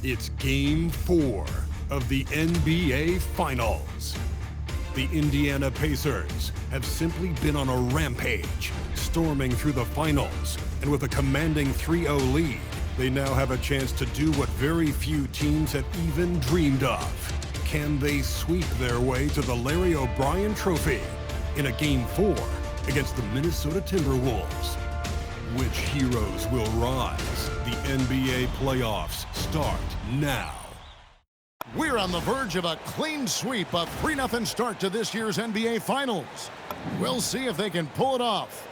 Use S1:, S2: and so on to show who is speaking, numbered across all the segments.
S1: It's Game 4 of the NBA Finals. The Indiana Pacers have simply been on a rampage, storming through the finals, and with a commanding 3-0 lead, they now have a chance to do what very few teams have even dreamed of. Can they sweep their way to the Larry O'Brien Trophy in a Game 4 against the Minnesota Timberwolves? Which heroes will rise? The NBA playoffs start now.
S2: We're on the verge of a clean sweep, a 3-0 start to this year's NBA Finals. We'll see if they can pull it off.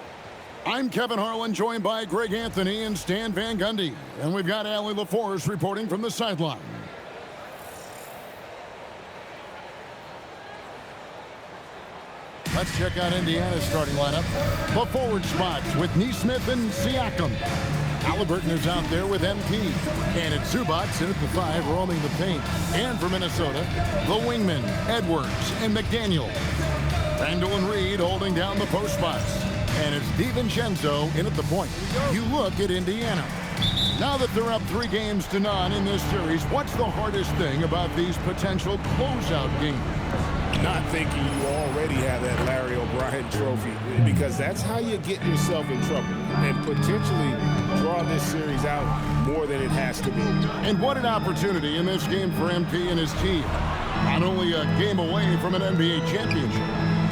S2: I'm Kevin Harlan, joined by Greg Anthony and Stan Van Gundy. And we've got Allie LaForce reporting from the sideline. Let's check out Indiana's starting lineup. The forward spots with Nesmith and Siakam. Halliburton is out there with MP. And it's Zubac in at the 5, roaming the paint. And for Minnesota, the wingmen, Edwards and McDaniel. Randall and Reed holding down the post spots. And it's DiVincenzo in at the point. You look at Indiana. Now that they're up 3-0 in this series, what's the hardest thing about these potential closeout games?
S3: Not thinking you already have that Larry O'Brien Trophy, because that's how you get yourself in trouble and potentially draw this series out more than it has to be.
S2: And what an opportunity in this game for MP and his team. Not only a game away from an NBA championship,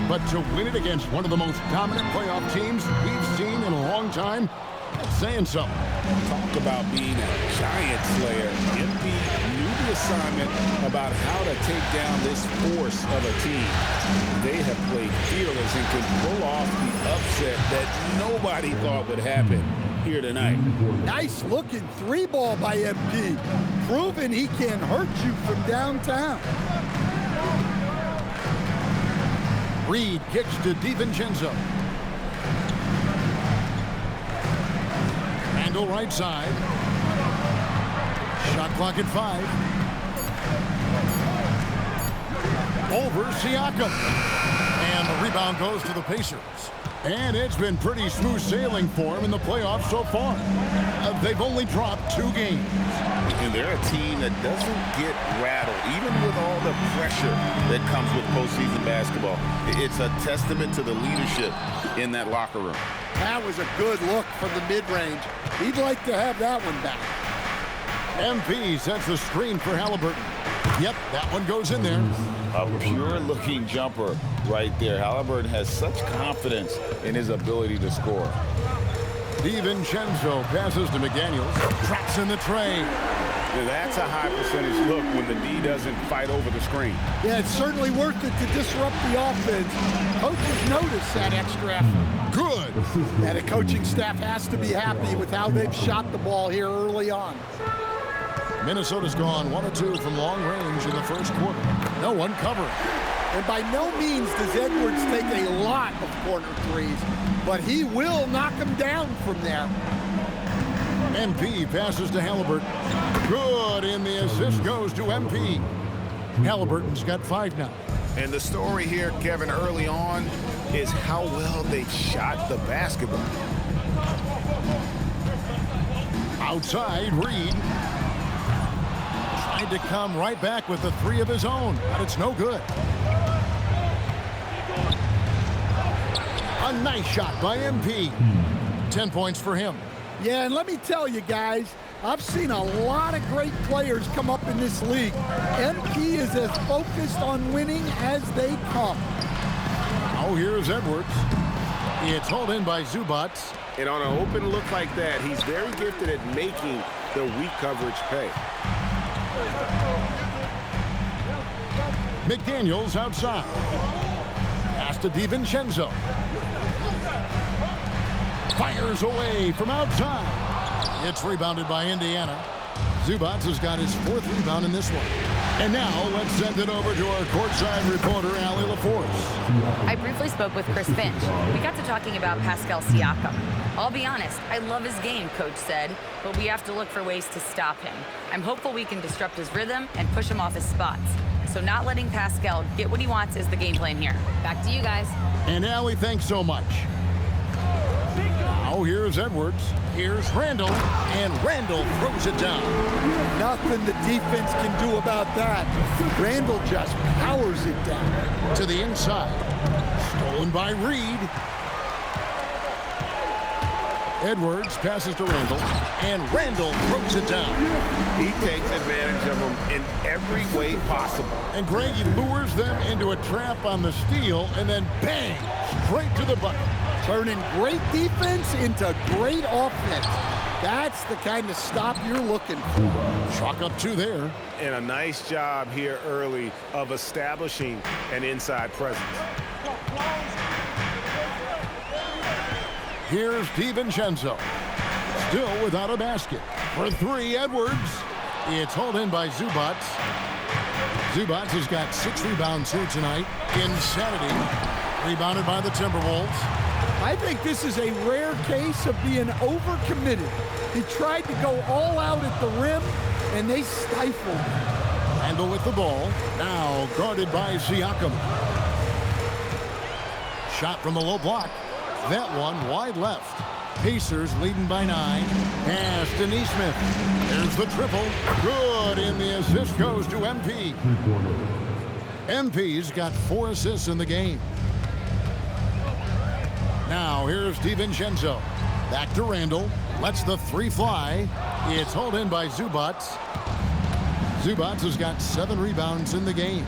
S2: but to win it against one of the most dominant playoff teams we've seen in a long time. That's saying something.
S3: Talk about being a giant slayer. MP knew the assignment about how to take down this force of a team. They have played fearless and can pull off the upset that nobody thought would happen here tonight.
S4: Nice looking 3-ball by MP, proving he can hurt you from downtown.
S2: Reed kicks to DiVincenzo. Randall right side. Shot clock at 5. Over Siakam. And the rebound goes to the Pacers. And it's been pretty smooth sailing for them in the playoffs so far. They've only dropped 2 games.
S5: And they're a team that doesn't get rattled, even with all the pressure that comes with postseason basketball. It's a testament to the leadership in that locker room.
S4: That was a good look from the mid-range. He'd like to have that one back.
S2: MP sets the screen for Halliburton. Yep, that one goes in there.
S5: A pure-looking jumper right there. Halliburton has such confidence in his ability to score.
S2: DiVincenzo passes to McDaniels. Traps in the tray.
S3: That's a high percentage look when the D doesn't fight over the screen.
S4: Yeah, it's certainly worth it to disrupt the offense. Coaches notice that extra effort.
S2: Good.
S4: And the coaching staff has to be happy with how they've shot the ball here early on.
S2: Minnesota's gone 1 of 2 from long range in the first quarter. No one covering.
S4: And by no means does Edwards take a lot of corner threes, but he will knock them down from there.
S2: MP passes to Halliburton. Good, and the assist goes to MP. Halliburton's got 5 now.
S3: And the story here, Kevin, early on is how well they shot the basketball.
S2: Outside, Reed. Tried to come right back with a 3 of his own, but it's no good. A nice shot by MP. 10 points for him.
S4: Yeah, and let me tell you guys, I've seen a lot of great players come up in this league. MP is as focused on winning as they come.
S2: Oh, here's Edwards. It's hauled in by Zubac.
S3: And on an open look like that, he's very gifted at making the weak coverage pay.
S2: McDaniels outside. Pass to DiVincenzo. Fires away from outside. It's rebounded by Indiana. Zubac has got his 4th rebound in this one. And now let's send it over to our courtside reporter, Allie LaForce.
S6: I briefly spoke with Chris Finch. We got to talking about Pascal Siakam. I'll be honest, I love his game, Coach said, but we have to look for ways to stop him. I'm hopeful we can disrupt his rhythm and push him off his spots. So not letting Pascal get what he wants is the game plan here. Back to you guys.
S2: And Allie, thanks so much. Now here's Edwards. Here's Randall. And Randall throws it down.
S4: Nothing the defense can do about that. Randall just powers it down.
S2: To the inside. Stolen by Reed. Edwards passes to Randall. And Randall throws it down.
S5: He takes advantage of them in every way possible.
S2: And Greg, he lures them into a trap on the steal. And then bang! Straight to the bucket.
S4: Turning great defense into great offense. That's the kind of stop you're looking for.
S2: Chalk up 2 there.
S3: And a nice job here early of establishing an inside presence.
S2: Here's DiVincenzo. Still without a basket. For 3, Edwards. It's hauled in by Zubac. Zubac has got 6 rebounds here tonight. Insanity. Rebounded by the Timberwolves.
S4: I think this is a rare case of being overcommitted. He tried to go all out at the rim, and they stifled him.
S2: Randall with the ball. Now guarded by Siakam. Shot from the low block. That one wide left. Pacers leading by 9. Pass to Nesmith. There's the triple. Good, and the assist goes to MP. MP's got 4 assists in the game. Now here's DiVincenzo. Back to Randall. Lets the 3 fly. It's hauled in by Zubac. Zubac has got 7 rebounds in the game.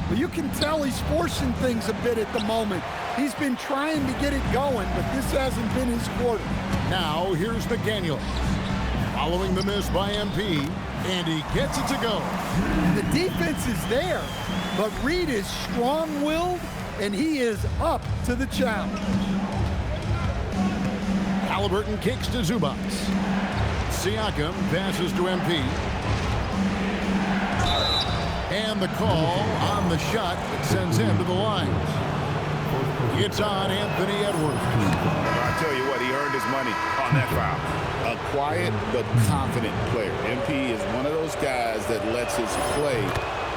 S4: Well, you can tell he's forcing things a bit at the moment. He's been trying to get it going, but this hasn't been his quarter.
S2: Now here's McDaniel. Following the miss by MP, and he gets it to go.
S4: The defense is there, but Reed is strong-willed, and he is up to the challenge.
S2: Halliburton kicks to Zubac. Siakam passes to MP. And the call on the shot that sends him to the line. It's on Anthony Edwards.
S5: I tell you what, he earned his money on that foul. A quiet but confident player. MP is one of those guys that lets his play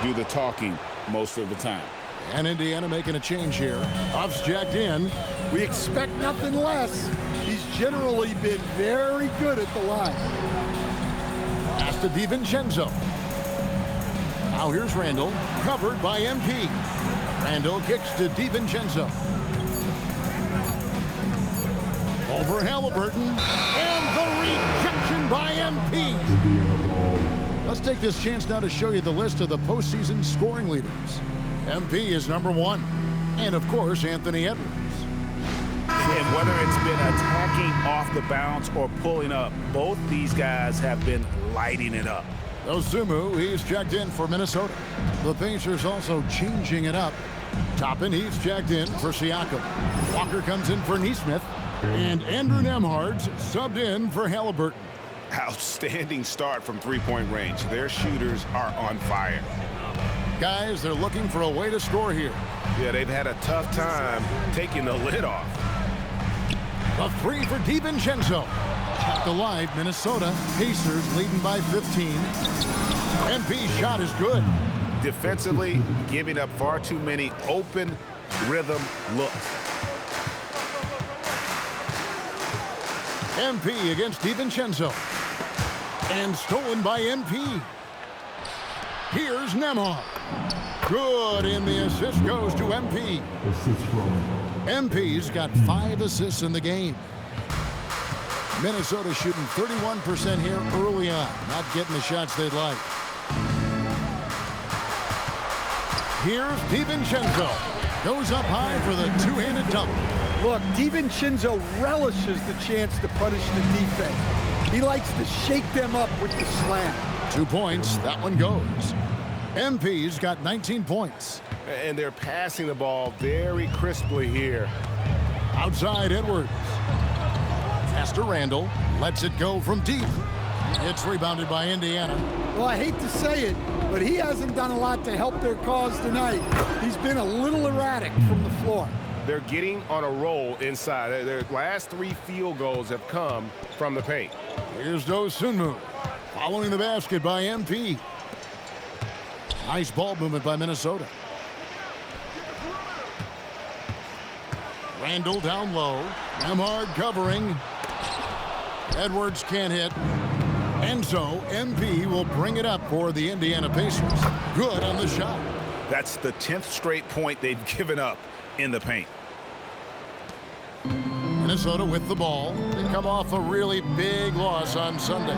S5: do the talking most of the time.
S2: And Indiana making a change here. Buffs jacked in.
S4: We expect nothing less. He's generally been very good at the line.
S2: Pass to DiVincenzo. Now here's Randall, covered by MP. Randall kicks to DiVincenzo. Over Halliburton, and the rejection by MP. Let's take this chance now to show you the list of the postseason scoring leaders. MP is number 1, and of course, Anthony Edwards.
S3: And whether it's been attacking off the bounce or pulling up, both these guys have been lighting it up.
S2: Ozumu, he's checked in for Minnesota. The Pacers also changing it up. Toppin, he's checked in for Siakam. Walker comes in for Nesmith. And Andrew Nembhard's subbed in for Halliburton.
S5: Outstanding start from three-point range. Their shooters are on fire.
S2: Guys, they're looking for a way to score here.
S3: Yeah, they've had a tough time taking the lid off.
S2: A 3 for DiVincenzo. Kept alive, Minnesota. Pacers leading by 15. MP's shot is good.
S3: Defensively, giving up far too many open rhythm looks.
S2: MP against DiVincenzo. And stolen by MP. Here's Nembhard. Good, and the assist goes to MP. MP's got 5 assists in the game. Minnesota shooting 31% here early on. Not getting the shots they'd like. Here's DiVincenzo. Goes up high for the two-handed dunk.
S4: Look, DiVincenzo relishes the chance to punish the defense. He likes to shake them up with the slam.
S2: 2 points. That one goes. MP's got 19 points.
S3: And they're passing the ball very crisply here.
S2: Outside Edwards. Pass to Randall. Lets it go from deep. It's rebounded by Indiana.
S4: Well, I hate to say it, but he hasn't done a lot to help their cause tonight. He's been a little erratic from the floor.
S7: they're getting on a roll inside. Their last 3 field goals have come from the paint.
S2: Here's Dosunmu following the basket by MP. Nice ball movement by Minnesota. Randall down low. Nembhard covering. Edwards can't hit. And so MP will bring it up for the Indiana Pacers. Good on the shot.
S5: That's the 10th straight point they've given up in the paint.
S2: Minnesota with the ball. They come off a really big loss on Sunday.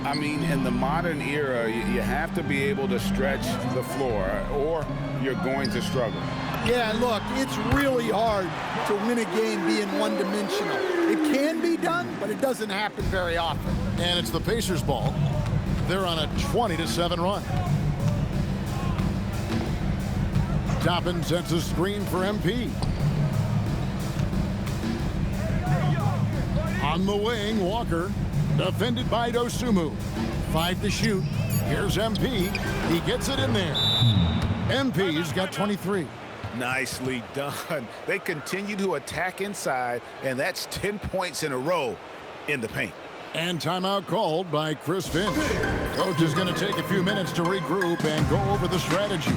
S5: I mean, in the modern era, you have to be able to stretch the floor or you're going to struggle.
S4: Yeah, look, it's really hard to win a game being one-dimensional. It can be done, but it doesn't happen very often.
S2: And it's the Pacers' ball. They're on a 20-7 run. Toppin sets a screen for MP. On the wing, Walker. Defended by Dosunmu. 5 to shoot. Here's MP. He gets it in there. MP's got 23.
S5: Nicely done. They continue to attack inside, and that's 10 points in a row in the paint.
S2: And timeout called by Chris Finch. Coach is going to take a few minutes to regroup and go over the strategy.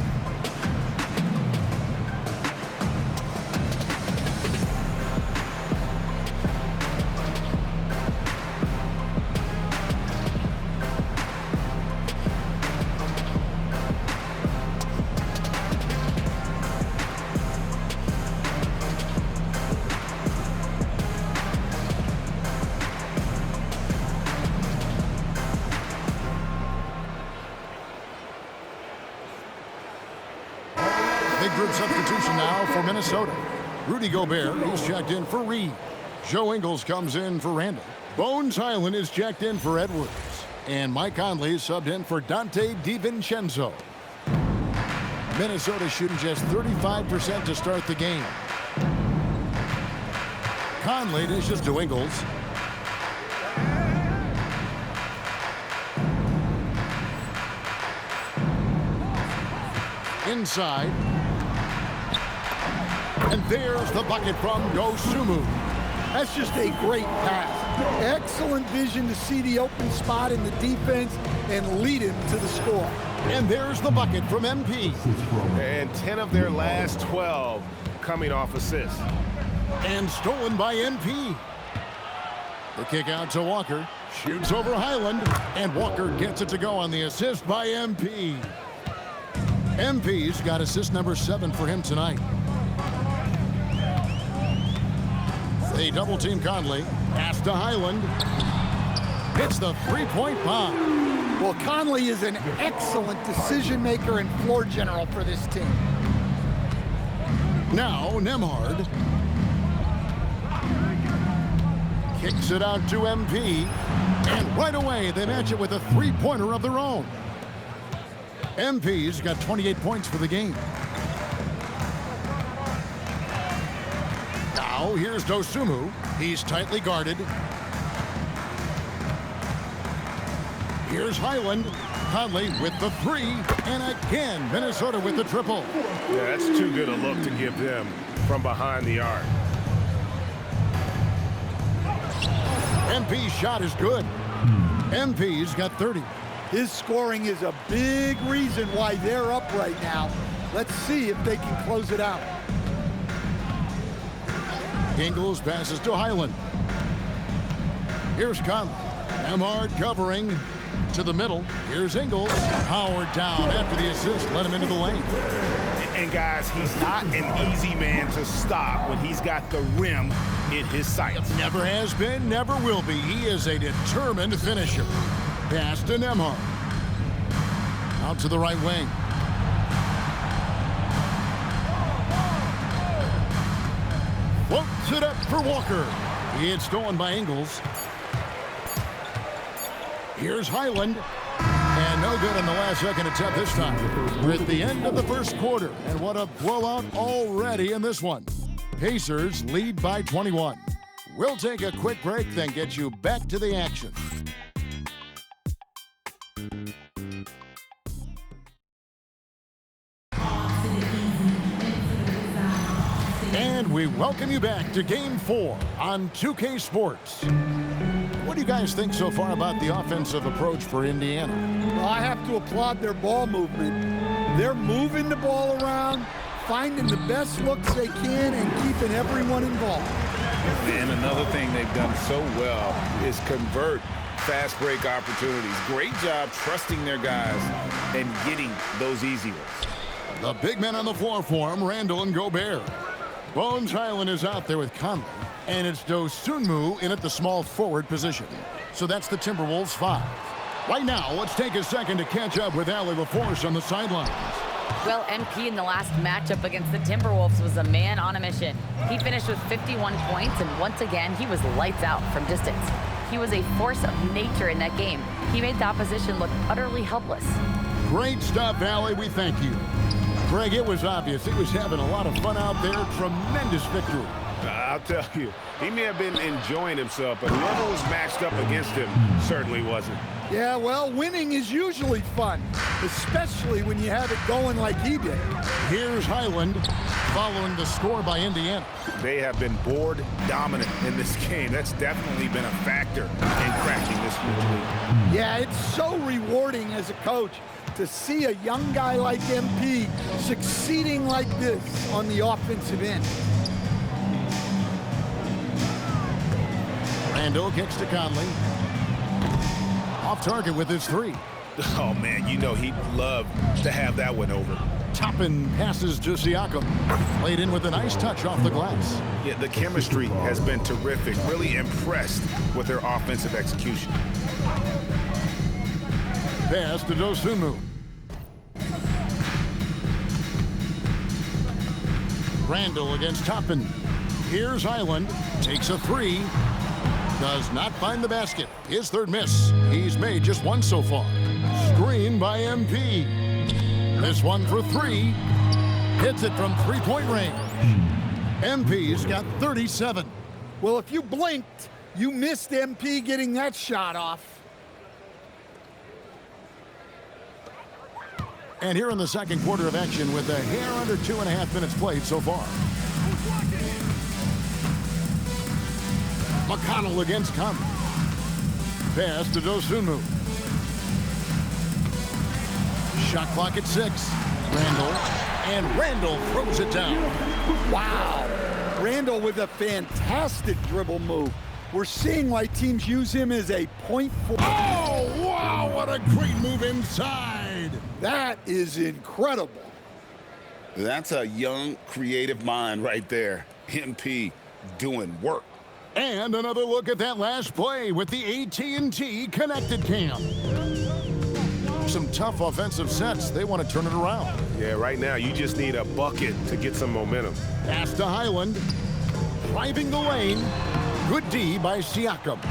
S2: Big group substitution now for Minnesota. Rudy Gobert is checked in for Reed. Joe Ingles comes in for Randall. Bones Hyland is checked in for Edwards. And Mike Conley is subbed in for Dante DiVincenzo. Minnesota shooting just 35% to start the game. Conley dishes to Ingles. Inside. And there's the bucket from Dosunmu.
S4: That's just a great pass. Excellent vision to see the open spot in the defense and lead him to the score.
S2: And there's the bucket from MP.
S7: And 10 of their last 12 coming off assists.
S2: And stolen by MP. The kick out to Walker. Shoots over Hyland. And Walker gets it to go on the assist by MP. MP's got assist number 7 for him tonight. They double-team Conley. Pass to Hyland. Hits the three-point bomb.
S4: Well, Conley is an excellent decision-maker and floor general for this team.
S2: Now, Nembhard. Kicks it out to MP. And right away, they match it with a three-pointer of their own. MP's got 28 points for the game. Now, here's Dosunmu. He's tightly guarded. Here's Hyland. Conley with the 3. And again, Minnesota with the triple.
S7: Yeah, that's too good a look to give them from behind the arc.
S2: MP's shot is good. MP's got 30.
S4: His scoring is a big reason why they're up right now. Let's see if they can close it out.
S2: Ingles passes to Hyland. Here's Conley. Nembhard covering to the middle. Here's Ingles. Howard down after the assist. Let him into the lane.
S3: And guys, he's not an easy man to stop when he's got the rim in his sights.
S2: Never has been, never will be. He is a determined finisher. Pass to Nembhard. Out to the right wing. Floats it up for Walker. It's stolen by Ingles. Here's Hyland. And no good on the last second attempt this time. We're at the end of the first quarter. And what a blowout already in this one. Pacers lead by 21. We'll take a quick break, then get you back to the action. And we welcome you back to Game 4 on 2K Sports. What do you guys think so far about the offensive approach for Indiana?
S4: Well, I have to applaud their ball movement. They're moving the ball around, finding the best looks they can, and keeping everyone involved.
S3: And another thing they've done so well is convert fast break opportunities. Great job trusting their guys and getting those easy ones.
S2: The big men on the floor for him, Randall and Gobert. Bones Hyland is out there with Conley, and it's Dosunmu in at the small forward position. So that's the Timberwolves 5. Right now, let's take a second to catch up with Allie LaForce on the sidelines.
S6: Well, MP in the last matchup against the Timberwolves was a man on a mission. He finished with 51 points, and once again, he was lights out from distance. He was a force of nature in that game. He made the opposition look utterly helpless.
S2: Great stuff, Allie. We thank you. Greg, it was obvious. He was having a lot of fun out there. Tremendous victory.
S7: I'll tell you, he may have been enjoying himself, but whoever was matched up against him certainly wasn't.
S4: Yeah, well, winning is usually fun, especially when you have it going like he did.
S2: Here's Hyland following the score by Indiana.
S7: They have been board dominant in this game. That's definitely been a factor in cracking this lead.
S4: Yeah, it's so rewarding as a coach to see a young guy like MP succeeding like this on the offensive end.
S2: Randall kicks to Conley. Off target with his 3.
S7: Oh, man, you know he'd love to have that one over.
S2: Toppin passes to Siakam. Played in with a nice touch off the glass.
S7: Yeah, the chemistry has been terrific. Really impressed with their offensive execution.
S2: Pass to Dosunmu. Randall against Toppin. Here's Hyland. Takes a 3. Does not find the basket. His 3rd miss. He's made just 1 so far. Screen by MP. This one for 3. Hits it from 3-point range. MP's got 37.
S4: Well, if you blinked, you missed MP getting that shot off.
S2: And here in the second quarter of action with a hair under 2.5 minutes played so far. McConnell against Conley. Pass to Dosunmu. Shot clock at 6. Randall. And Randall throws it down.
S4: Wow. Randall with a fantastic dribble move. We're seeing why teams use him as a point forward.
S2: Oh, wow, what a great move inside.
S4: That is incredible.
S5: That's a young, creative mind right there. MP doing work.
S2: And another look at that last play with the AT&T Connected Cam. Some tough offensive sets. They want to turn it around.
S7: Yeah, right now you just need a bucket to get some momentum.
S2: Pass to Hyland. Driving the lane. Good D by Siakam.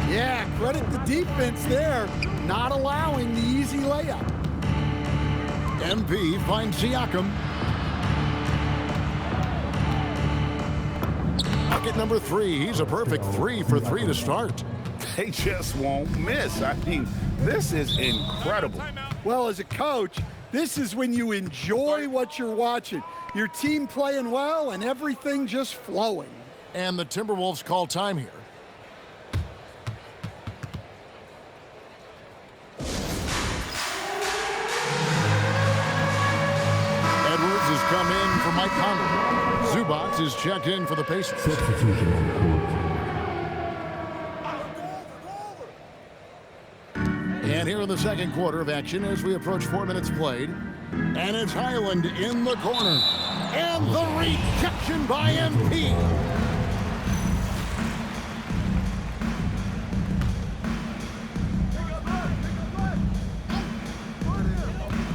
S4: Yeah, credit the defense there, not allowing the easy layup.
S2: MP finds Siakam. Bucket number 3. He's a perfect 3 for 3 to start.
S3: They just won't miss. I mean, this is incredible.
S4: Well, as a coach, this is when you enjoy what you're watching. Your team playing well and everything just flowing.
S2: And the Timberwolves call time here. Edwards has come in for Mike Conley. Zubac is checked in for the Pacers.
S8: Substitution on the court.
S2: And here in the second quarter of action as we approach 4 minutes played. And it's Hyland in the corner. And the rejection by MP.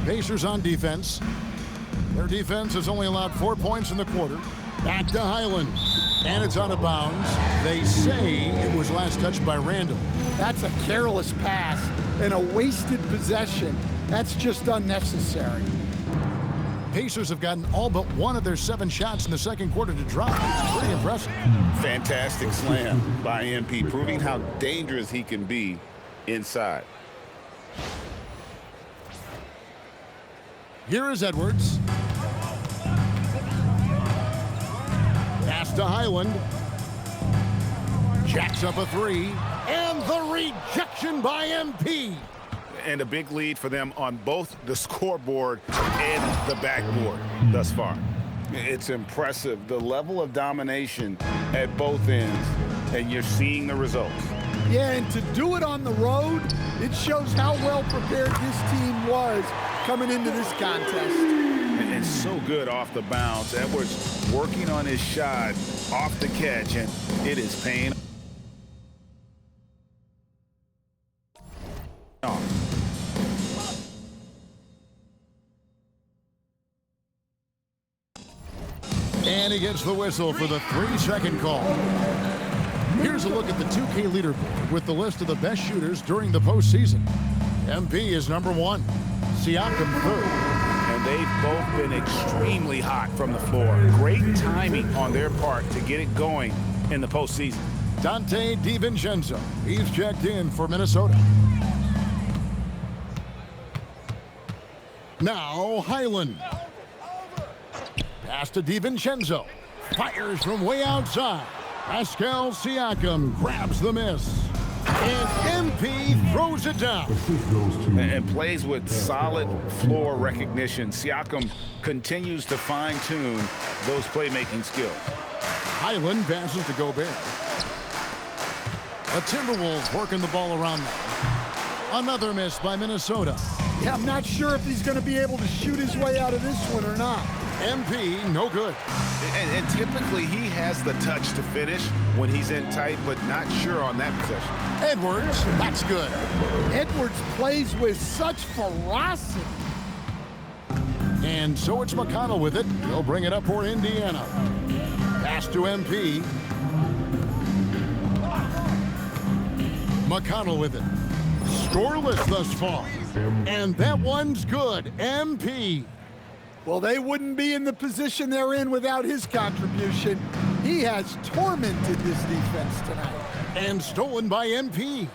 S2: Pacers on defense. Their defense has only allowed 4 points in the quarter. Back to Hyland. And it's out of bounds. They say it was last touched by Randall.
S4: That's a careless pass and a wasted possession. That's just unnecessary.
S2: Pacers have gotten all but 1 of their 7 shots in the second quarter to drop. It's pretty impressive.
S5: Fantastic slam by MP, proving how dangerous he can be inside.
S2: Here is Edwards. Pass to Highland. Jacks up a three. And the rejection by MP.
S7: And a big lead for them on both the scoreboard and the backboard thus far.
S5: It's impressive, the level of domination at both ends, and you're seeing the results.
S4: Yeah, and to do it on the road, it shows how well prepared this team was coming into this contest.
S7: And so good off the bounce. Edwards working on his shot off the catch, and it is paying off.
S2: And he gets the whistle for the 3-second call. Here's a look at the 2K leaderboard with the list of the best shooters during the postseason. MP is number 1. Siakam third.
S7: And they've both been extremely hot from the floor. Great timing on their part to get it going in the postseason.
S2: Dante DiVincenzo. He's checked in for Minnesota. Now Highland. Pass to DiVincenzo. Fires from way outside. Pascal Siakam grabs the miss. And MP throws it down.
S7: And plays with solid floor recognition. Siakam continues to fine-tune those playmaking skills.
S2: Highland passes to Gobert. The Timberwolves working the ball around them. Another miss by Minnesota.
S4: Yeah, I'm not sure if he's going to be able to shoot his way out of this one or not.
S2: MP, no good.
S7: And typically he has the touch to finish when he's in tight, but not sure on that possession.
S2: Edwards, that's good.
S4: Edwards plays with such ferocity.
S2: And so it's McConnell with it. He'll bring it up for Indiana. Pass to MP. McConnell with it. Scoreless thus far. And that one's good. MP.
S4: Well, they wouldn't be in the position they're in without his contribution. He has tormented this defense tonight.
S2: And stolen by MP.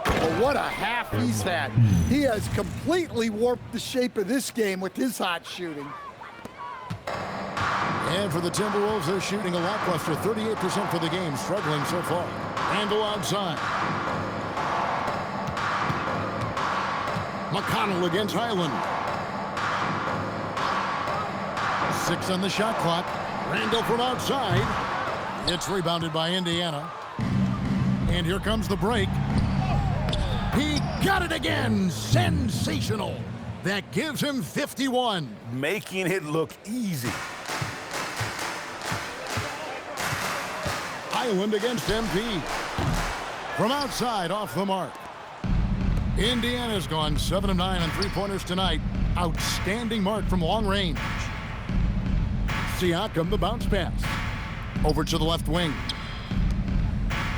S4: Well, what a half he's had. He has completely warped the shape of this game with his hot shooting.
S2: And for the Timberwolves, they're shooting a lackluster 38% for the game, struggling so far. Randle outside. McConnell against Highland. 6 on the shot clock. Randle from outside. It's rebounded by Indiana. And here comes the break. He got it again. Sensational. That gives him 51.
S7: Making it look easy.
S2: Highland against MP. From outside, off the mark. Indiana's gone 7 of 9 on three-pointers tonight. Outstanding mark from long range. Siakam, the bounce pass. Over to the left wing.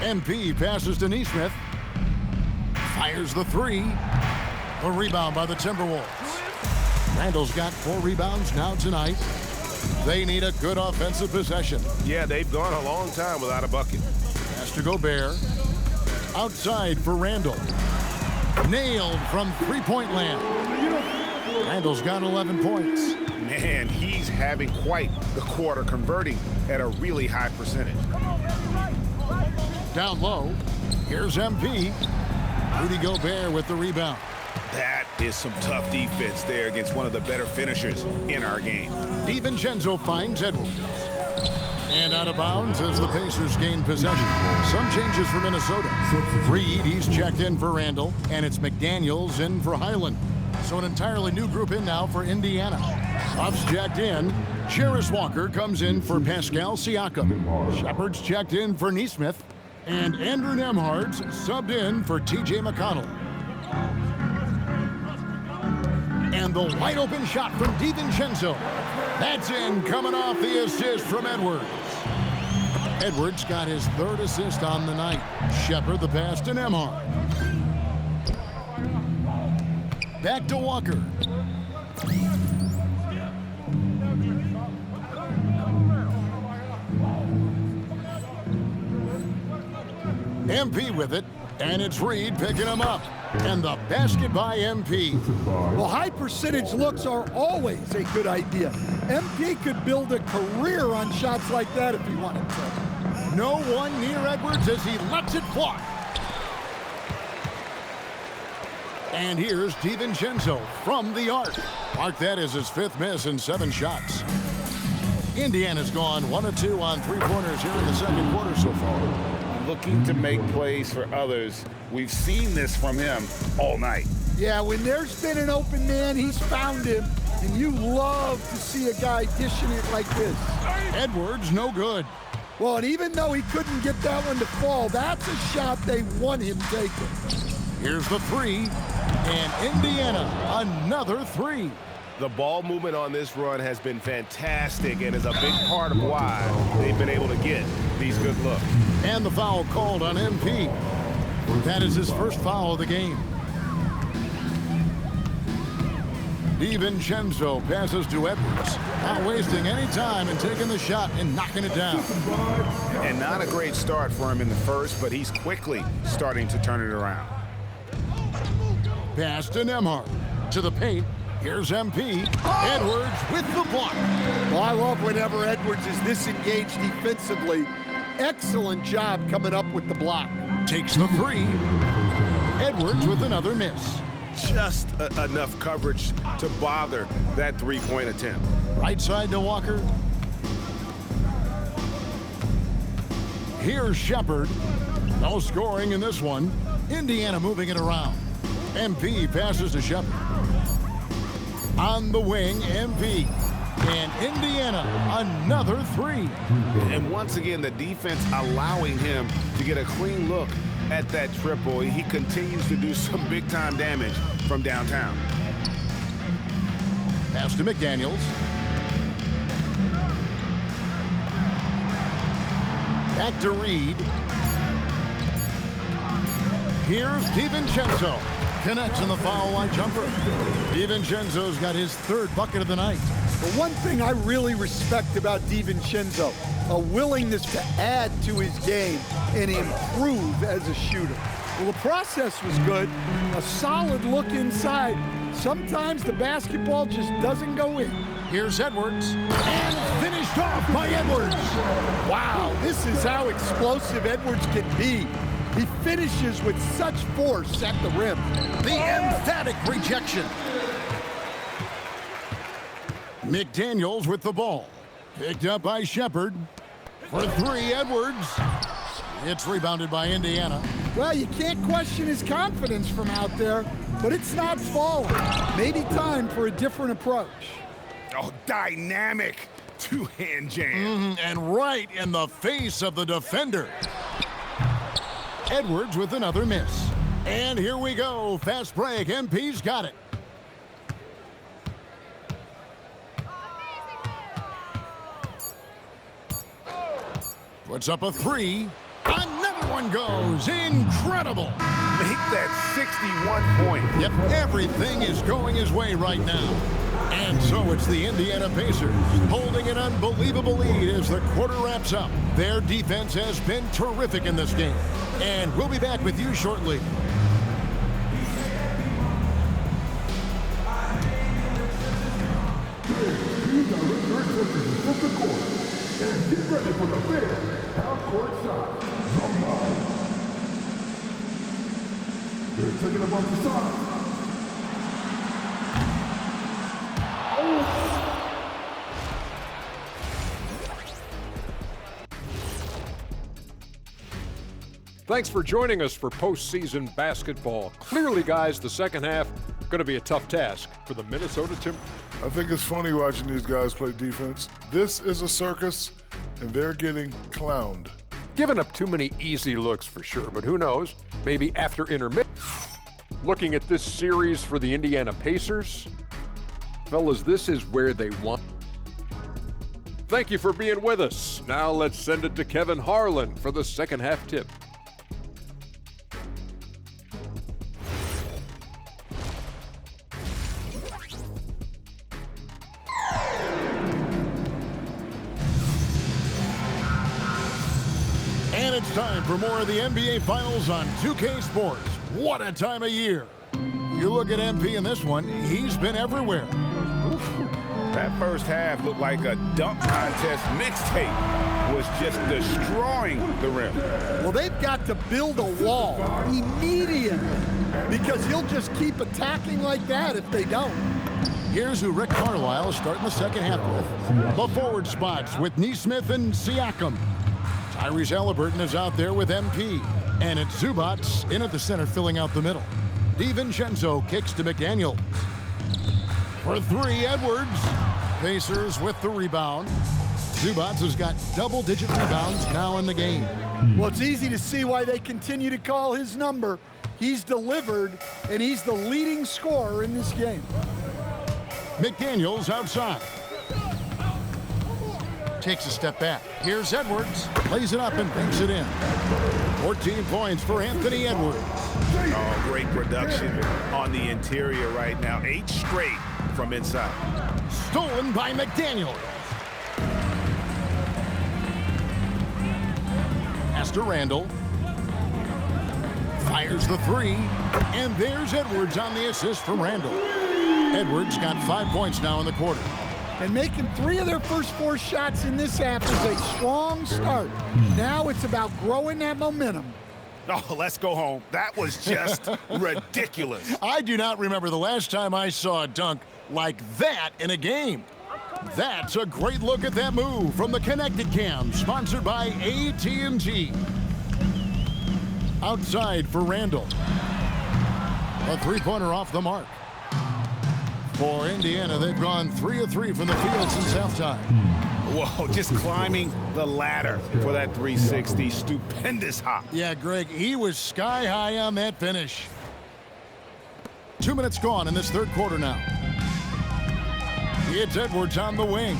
S2: MP passes to Nesmith. Fires the three. The rebound by the Timberwolves. Randle's got 4 rebounds now tonight. They need a good offensive possession.
S7: Yeah, they've gone a long time without a bucket.
S2: Pass to Gobert. Outside for Randle. Nailed from three-point land. Randle's got 11 points.
S7: Man, he's having quite the quarter, converting at a really high percentage.
S2: Down low. Here's MP. Rudy Gobert with the rebound.
S7: That is some tough defense there against one of the better finishers in our game.
S2: DiVincenzo finds Edwards. And out of bounds as the Pacers gain possession. Some changes for Minnesota. Reed, he's checked in for Randle, and it's McDaniels in for Highland. So an entirely new group in now for Indiana. Buffs checked in. Jarris Walker comes in for Pascal Siakam. Shepard's checked in for Nesmith. And Andrew Nembhard's subbed in for T.J. McConnell. And the wide open shot from DiVincenzo. That's in, coming off the assist from Edwards. Edwards got his 3rd assist on the night. Shepard the pass to Nembhard. Back to Walker. MP with it, and it's Reed picking him up. And the basket by MP.
S4: Well, high percentage looks are always a good idea. MP could build a career on shots like that if he wanted to.
S2: No one near Edwards as he lets it fly. And here's DiVincenzo from the arc. Mark that as his 5th miss in 7 shots. Indiana's gone 1 of 2 on 3-pointers here in the second quarter so far.
S7: Looking to make plays for others. We've seen this from him all night.
S4: Yeah, when there's been an open man, he's found him. And you love to see a guy dishing it like this.
S2: Edwards, no good.
S4: Well, and even though he couldn't get that one to fall, that's a shot they want him taking.
S2: Here's the 3. And Indiana, another 3.
S8: The ball movement on this run has been fantastic and is a big part of why they've been able to get these good looks.
S2: And the foul called on MP. That is his first foul of the game. DiVincenzo passes to Edwards, not wasting any time and taking the shot and knocking it down.
S7: And not a great start for him in the first, but he's quickly starting to turn it around.
S2: Pass to Nembhard. To the paint. Here's MP. Edwards with the block.
S4: Well, I love whenever Edwards is this engaged defensively. Excellent job coming up with the block.
S2: Takes the 3. Edwards with another miss.
S8: Just enough coverage to bother that 3-point attempt.
S2: Right side to Walker. Here's Shepard. No scoring in this one. Indiana moving it around. MP passes to Shepard. On the wing, MP. And Indiana, another 3.
S8: And once again, the defense allowing him to get a clean look at that triple. He continues to do some big-time damage from downtown.
S2: Pass to McDaniels. Back to Reed. Here's DiVincenzo. Connects on the foul line jumper. DiVincenzo's got his 3rd bucket of the night.
S4: But one thing I really respect about DiVincenzo, a willingness to add to his game and improve as a shooter. Well, the process was good, a solid look inside. Sometimes the basketball just doesn't go in.
S2: Here's Edwards. And finished off by Edwards.
S4: Wow, this is how explosive Edwards can be. He finishes with such force at the rim.
S2: The emphatic rejection. McDaniels with the ball. Picked up by Shepard. For 3, Edwards. It's rebounded by Indiana.
S4: Well, you can't question his confidence from out there, but it's not falling. Maybe time for a different approach.
S7: Oh, dynamic 2-hand jam.
S2: And right in the face of the defender. Edwards with another miss. And here we go. Fast break. MP's got it. Puts up a 3. Another one goes. Incredible.
S7: Make that 61 point.
S2: Yep, everything is going his way right now. And so it's the Indiana Pacers holding an unbelievable lead as the quarter wraps up. Their defense has been terrific in this game. And we'll be back with you shortly.
S9: Get ready for the big half-court shot. They're taking him off the side.
S10: Thanks for joining us for postseason basketball. Clearly, guys, the second half going to be a tough task for the Minnesota Timberwolves.
S11: I think it's funny watching these guys play defense. This is a circus, and they're getting clowned.
S10: Giving up too many easy looks for sure, but who knows? Maybe after intermission. Looking at this series for the Indiana Pacers, fellas, this is where they want. Thank you for being with us. Now let's send it to Kevin Harlan for the second half tip.
S2: And it's time for more of the NBA Finals on 2K Sports. What a time of year. You look at MP in this one, he's been everywhere.
S7: That first half looked like a dunk contest mixtape was just destroying the rim.
S4: Well, they've got to build a wall immediately because he'll just keep attacking like that if they don't.
S2: Here's who Rick Carlisle is starting the second half with. The forward spots with Neesmith and Siakam. Tyrese Halliburton is out there with MP. And it's Zubac in at the center filling out the middle. DiVincenzo kicks to McDaniels. For three, Edwards. Pacers with the rebound. Zubac has got double-digit rebounds now in the game.
S4: Well, it's easy to see why they continue to call his number. He's delivered, and he's the leading scorer in this game.
S2: McDaniels outside. Takes a step back. Here's Edwards. Plays it up and banks it in. 14 points for Anthony Edwards.
S7: Oh, great production on the interior right now. 8 straight from inside.
S2: Stolen by McDaniels. Pass to Randall. Fires the three. And there's Edwards on the assist from Randall. Edwards got 5 points now in the quarter.
S4: And making 3 of their first 4 shots in this half is a strong start. Now it's about growing that momentum.
S7: Oh, let's go home. That was just ridiculous.
S2: I do not remember the last time I saw a dunk like that in a game. That's a great look at that move from the Connected Cam, sponsored by AT&T. Outside for Randall. A three-pointer off the mark. For Indiana, they've gone 3 of 3 from the field since halftime.
S7: Whoa, just climbing the ladder for that 360. Stupendous hop.
S2: Yeah, Greg, he was sky high on that finish. 2 minutes gone in this third quarter now. It's Edwards on the wing.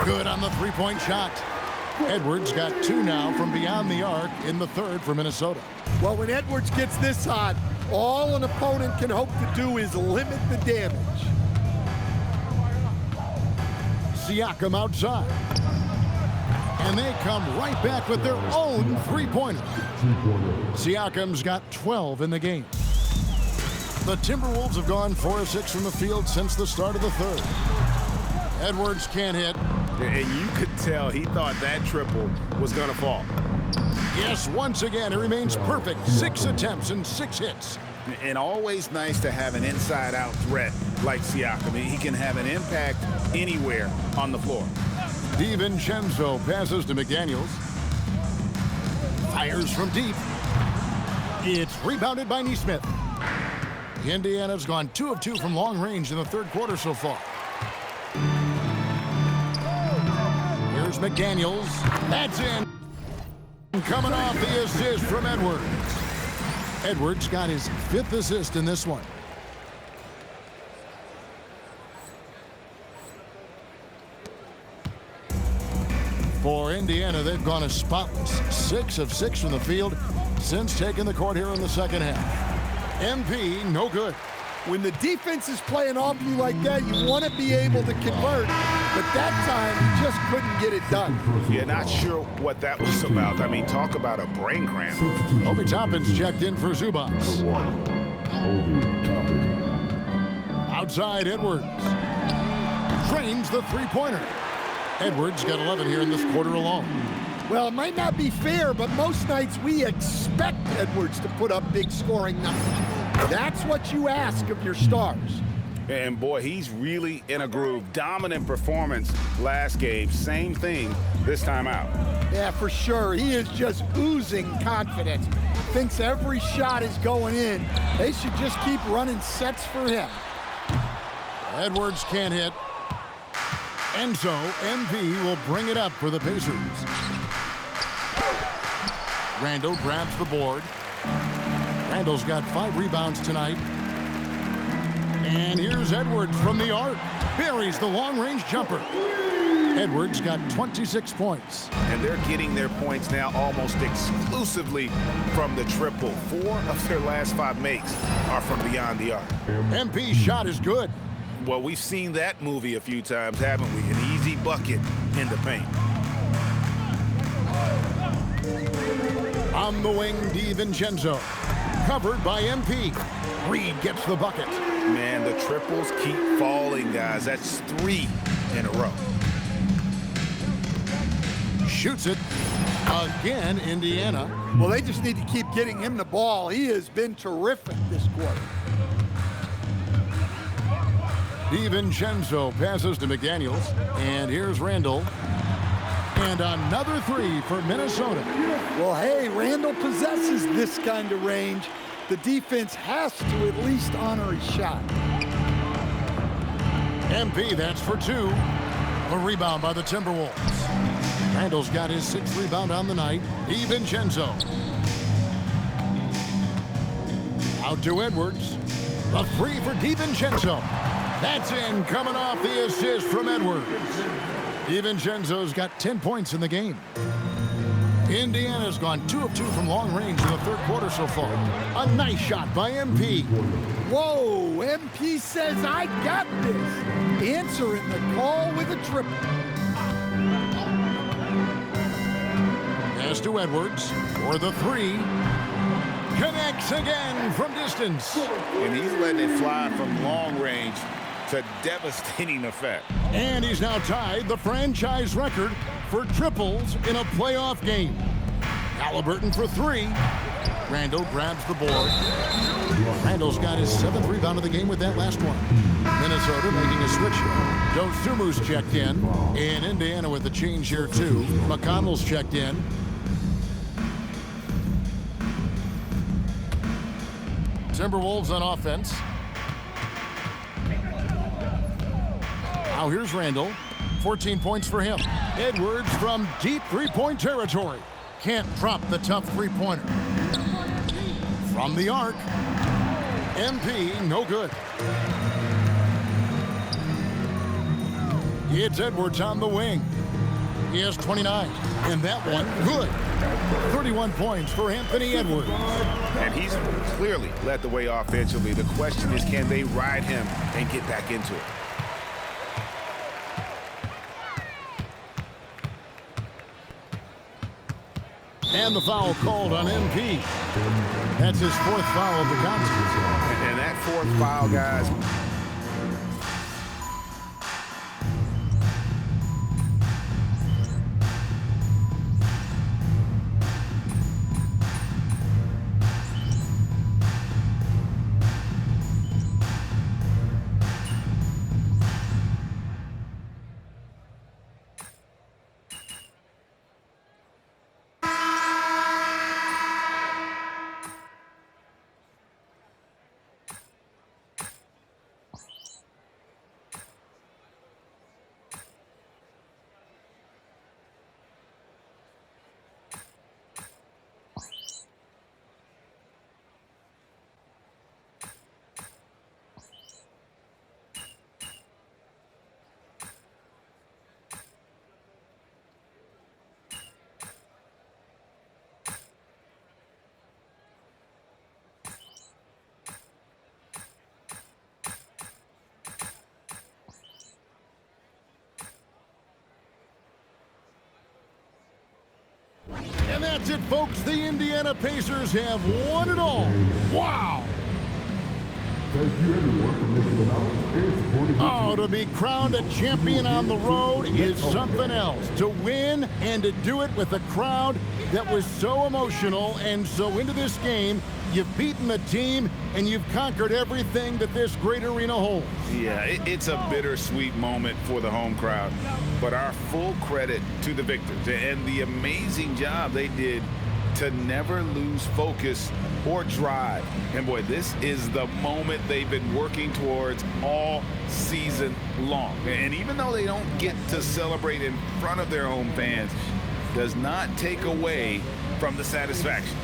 S2: Good on the three-point shot. Edwards got 2 now from beyond the arc in the third for Minnesota.
S4: Well, when Edwards gets this hot, all an opponent can hope to do is limit the damage.
S2: Siakam outside. And they come right back with their own three-pointer. Siakam's got 12 in the game. The Timberwolves have gone 4 of 6 from the field since the start of the third. Edwards can't hit.
S7: And you could tell he thought that triple was going to fall.
S2: Yes, once again, it remains perfect. 6 attempts and 6 hits.
S7: And always nice to have an inside-out threat like Siakam. He can have an impact anywhere on the floor.
S2: DiVincenzo passes to McDaniels. Fires from deep. It's rebounded by Neesmith. Indiana's gone 2 of 2 from long range in the third quarter so far. Here's McDaniels. That's in. Coming off the assist from Edwards. Edwards got his 5th assist in this one. For Indiana, they've gone a spotless 6 of 6 from the field since taking the court here in the second half. MP, no good.
S4: When the defense is playing off you like that, you want to be able to convert. But that time, he just couldn't get it done.
S7: Yeah, not sure what that was about. I mean, talk about a brain cramp.
S2: Obi Toppin's checked in for Zubac. Outside, Edwards. Drains the three-pointer. Edwards got 11 here in this quarter alone.
S4: Well, it might not be fair, but most nights we expect Edwards to put up big scoring numbers. That's what you ask of your stars.
S7: And boy, he's really in a groove. Dominant performance last game. Same thing this time out.
S4: Yeah, for sure. He is just oozing confidence. Thinks every shot is going in. They should just keep running sets for him.
S2: Edwards can't hit. And so MP will bring it up for the Pacers. Randall grabs the board. Randall's got 5 rebounds tonight. And here's Edwards from the arc. Buries the long-range jumper. Edwards got 26 points.
S7: And they're getting their points now almost exclusively from the triple. 4 of their last 5 makes are from beyond the arc.
S2: MP's shot is good.
S7: Well, we've seen that movie a few times, haven't we? An easy bucket in the paint.
S2: On the wing, DiVincenzo. covered by MP. Reed gets the bucket.
S7: Man, the triples keep falling, guys. That's 3 in a row.
S2: Shoots it. Again, Indiana.
S4: Well, they just need to keep getting him the ball. He has been terrific this quarter.
S2: DiVincenzo passes to McDaniels. And here's Randall. And another 3 for Minnesota.
S4: Well, hey, Randall possesses this kind of range. The defense has to at least honor his shot.
S2: MP, that's for 2. A rebound by the Timberwolves. Randall's got his 6th rebound on the night. DiVincenzo. Out to Edwards. A 3 for DiVincenzo. That's in, coming off the assist from Edwards. DiVincenzo's got 10 points in the game. Indiana's gone 2 of 2 from long range in the 3rd quarter so far. A nice shot by MP.
S4: Whoa, MP says, I got this. Answering the call with a triple.
S2: Pass to Edwards for the 3. Connects again from distance.
S7: And he's letting it fly from long range to devastating effect.
S2: And he's now tied the franchise record for triples in a playoff game. Halliburton for 3. Randall grabs the board. Randall's got his 7th rebound of the game with that last one. Minnesota making a switch. Dosumu's checked in. And Indiana with the change here too. McConnell's checked in. Timberwolves on offense. Now here's Randall. 14 points for him. Edwards from deep 3-point territory. Can't drop the tough 3-pointer. From the arc. MP, no good. It's Edwards on the wing. He has 29. And that one, good. 31 points for Anthony Edwards.
S7: And he's clearly led the way offensively. The question is, can they ride him and get back into it?
S2: And the foul called on MP. That's his 4th foul of the contest.
S7: And that 4th foul, guys.
S2: And that's it, folks. The Indiana Pacers have won it all. Wow.
S9: Thank you everyone for listening out and supporting this
S2: Oh, to be crowned a champion on the road is something else. To win and to do it with a crowd that was so emotional and so into this game. You've beaten the team and you've conquered everything that this great arena holds.
S7: Yeah, it's a bittersweet moment for the home crowd, but our full credit to the victors and the amazing job they did to never lose focus or drive. And boy, this is the moment they've been working towards all season long. And even though they don't get to celebrate in front of their home fans, does not take away from the satisfaction.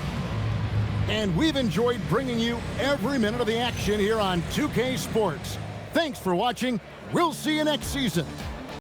S2: And we've enjoyed bringing you every minute of the action here on 2K Sports. Thanks for watching. We'll see you next season.